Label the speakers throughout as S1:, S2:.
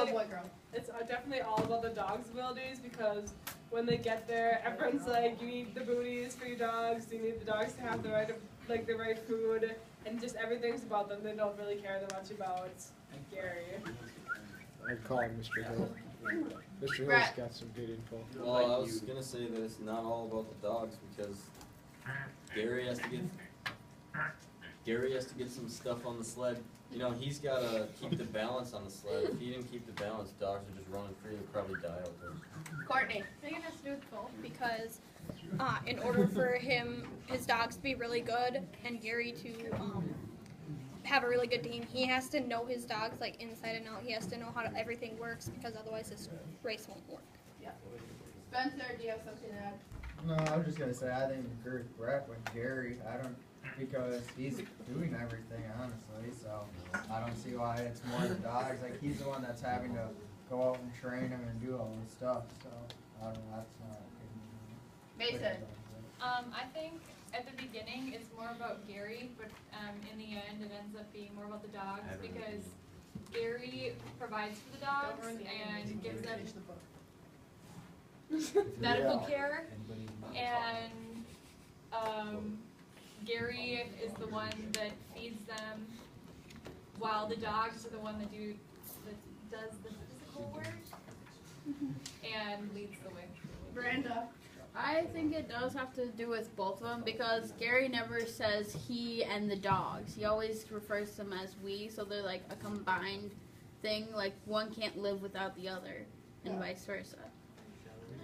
S1: definitely
S2: boy, girl.
S1: it's definitely all about the dog's abilities because when they get there, everyone's like, you need the booties for your dogs. You need the dogs to have the right food, and just everything's about them. They don't really care that much about Gary.
S3: I'd call him Mr. Hill. Mr. Hill's
S2: Brett.
S3: got some good info.
S4: Well, I was gonna say that it's not all about the dogs because Gary has to get some stuff on the sled. You know, he's gotta keep the balance on the sled. If he didn't keep the balance, dogs are just running free. They'll probably die out there.
S2: Courtney.
S5: I think it has to do with both because in order for his dogs to be really good and Gary to have a really good team, he has to know his dogs like inside and out. He has to know how everything works because otherwise his race won't work.
S2: Yeah. Spencer, do you have something to add?
S6: No, I was just gonna say I think agree with Brett with Gary. I don't because he's doing everything honestly, so I don't see why it's more the dogs. Like he's the one that's having to go out and train him and do all this stuff. So I don't know. That's not.
S2: Mason.
S7: I think at the beginning it's more about Gary, but in the end it ends up being more about the dogs because Gary provides for the dogs and gives them medical care, and Gary is the one that feeds them, while the dogs are the one that does the physical work and leads the way.
S2: Brenda.
S8: I think it does have to do with both of them because Gary never says he and the dogs. He always refers to them as we, so they're like a combined thing. Like one can't live without the other, and vice versa.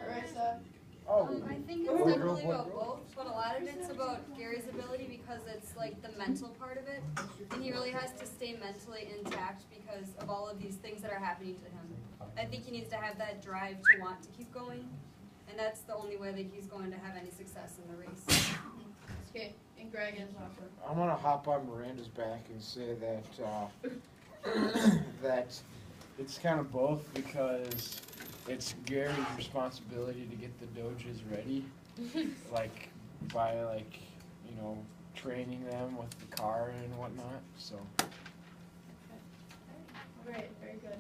S2: Marissa.
S9: I think it's definitely about both, but a lot of it's about Gary's ability because it's like the mental part of it, and he really has to stay mentally intact because of all of these things that are happening to him. I think he needs to have that drive to want to keep going, and that's the only way that he's going to have any success in the race.
S2: Okay, and Greg is also.
S3: I'm gonna hop on Miranda's back and say that that it's kind of both because it's Gary's responsibility to get the Doges ready, like by training them with the car and whatnot. So.
S2: Great, very good.